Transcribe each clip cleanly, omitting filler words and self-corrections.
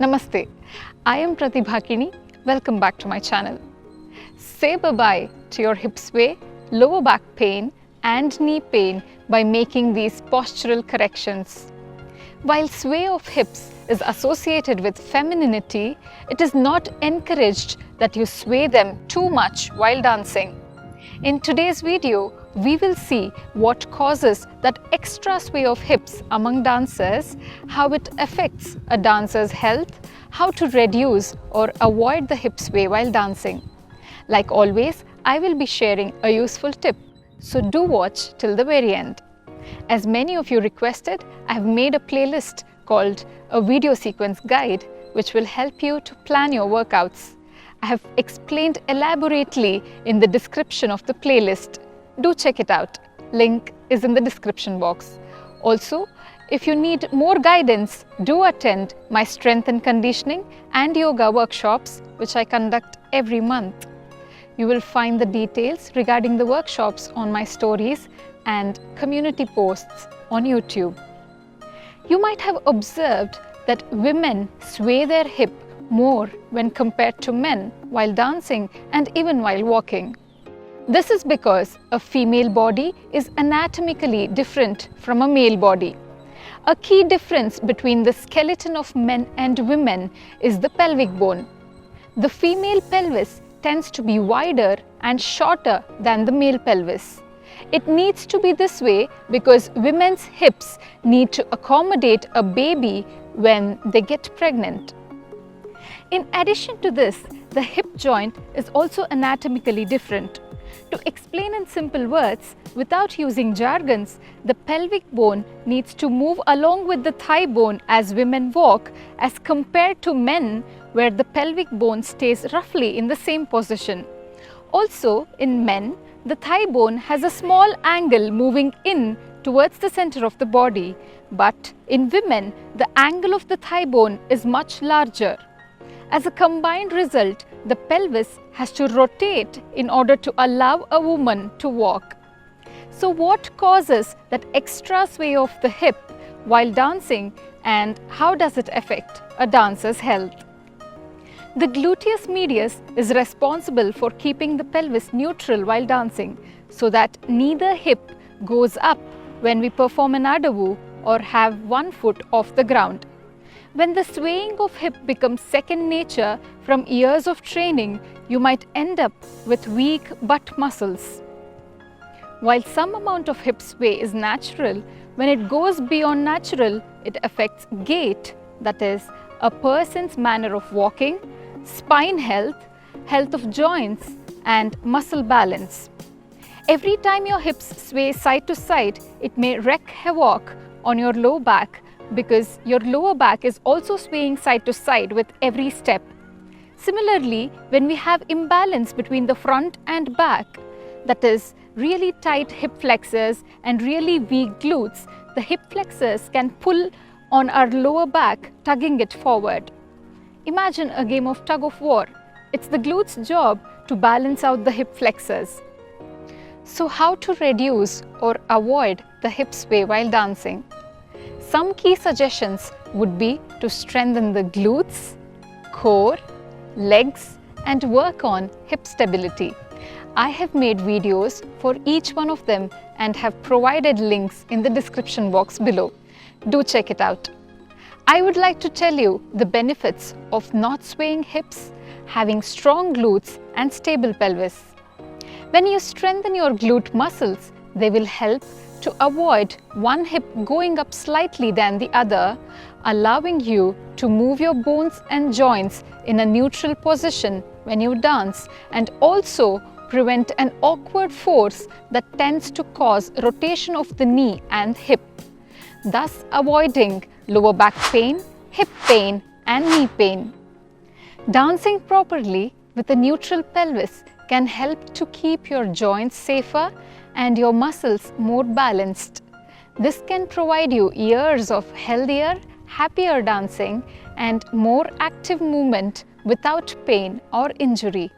Namaste, I am Pratibhakini. Welcome back to my channel. Say bye-bye to your hip sway, lower back pain and knee pain by making these postural corrections. While sway of hips is associated with femininity, it is not encouraged that you sway them too much while dancing. In today's video, we will see what causes that extra sway of hips among dancers, how it affects a dancer's health, how to reduce or avoid the hip sway while dancing. Like always, I will be sharing a useful tip, so do watch till the very end. As many of you requested, I have made a playlist called a video sequence guide which will help you to plan your workouts. I have explained elaborately in the description of the playlist. Do check it out. Link is in the description box. Also, if you need more guidance, do attend my strength and conditioning and yoga workshops which I conduct every month. You will find the details regarding the workshops on my stories and community posts on YouTube. You might have observed that women sway their hip more when compared to men while dancing and even while walking. This is because a female body is anatomically different from a male body. A key difference between the skeleton of men and women is the pelvic bone. The female pelvis tends to be wider and shorter than the male pelvis. It needs to be this way because women's hips need to accommodate a baby when they get pregnant. In addition to this, the hip joint is also anatomically different. To explain in simple words, without using jargons, the pelvic bone needs to move along with the thigh bone as women walk, as compared to men where the pelvic bone stays roughly in the same position. Also, in men, the thigh bone has a small angle moving in towards the center of the body, but in women, the angle of the thigh bone is much larger. As a combined result, the pelvis has to rotate in order to allow a woman to walk. So what causes that extra sway of the hip while dancing, and how does it affect a dancer's health? The gluteus medius is responsible for keeping the pelvis neutral while dancing so that neither hip goes up when we perform an adavu or have one foot off the ground. When the swaying of hip becomes second nature from years of training, you might end up with weak butt muscles. While some amount of hip sway is natural, when it goes beyond natural, it affects gait, that is, a person's manner of walking, spine health, health of joints, and muscle balance. Every time your hips sway side to side, it may wreak havoc on your low back, because your lower back is also swaying side to side with every step. Similarly, when we have imbalance between the front and back, that is, really tight hip flexors and really weak glutes, the hip flexors can pull on our lower back, tugging it forward. Imagine a game of tug of war. It's the glutes' job to balance out the hip flexors. So how to reduce or avoid the hip sway while dancing? Some key suggestions would be to strengthen the glutes, core, legs, and work on hip stability. I have made videos for each one of them and have provided links in the description box below. Do check it out. I would like to tell you the benefits of not swaying hips, having strong glutes, and stable pelvis. When you strengthen your glute muscles, they will help to avoid one hip going up slightly than the other, allowing you to move your bones and joints in a neutral position when you dance, and also prevent an awkward force that tends to cause rotation of the knee and hip, thus avoiding lower back pain, hip pain, and knee pain. Dancing properly with a neutral pelvis can help to keep your joints safer and your muscles more balanced. This can provide you years of healthier, happier dancing and more active movement without pain or injury.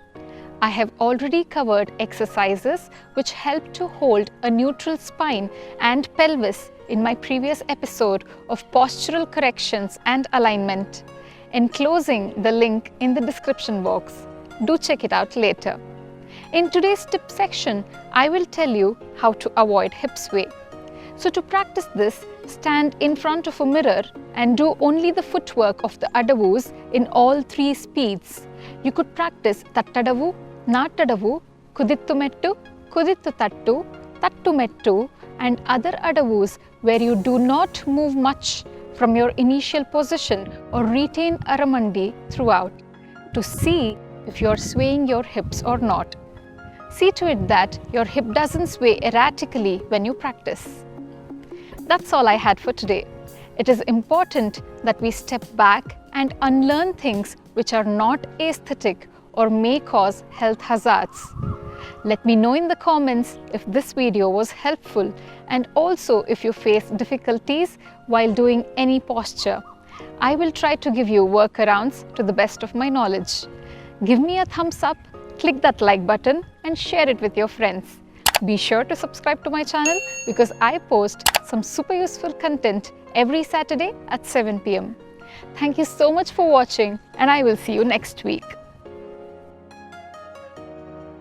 I have already covered exercises which help to hold a neutral spine and pelvis in my previous episode of postural corrections and alignment. enclosing the link in the description box. Do check it out later. In today's tip section, I will tell you how to avoid hip sway. So to practice this, stand in front of a mirror and do only the footwork of the adavus in all 3 speeds. You could practice tattadavu, nattadavu, kudittu mettu, kudittu tattu, tattu mettu and other adavus where you do not move much from your initial position or retain aramandi throughout to see if you are swaying your hips or not. See to it that your hip doesn't sway erratically when you practice. That's all I had for today. It is important that we step back and unlearn things which are not aesthetic or may cause health hazards. Let me know in the comments if this video was helpful and also if you face difficulties while doing any posture. I will try to give you workarounds to the best of my knowledge. Give me a thumbs up, click that like button and share it with your friends. Be sure to subscribe to my channel because I post some super useful content every Saturday at 7 p.m. Thank you so much for watching and I will see you next week.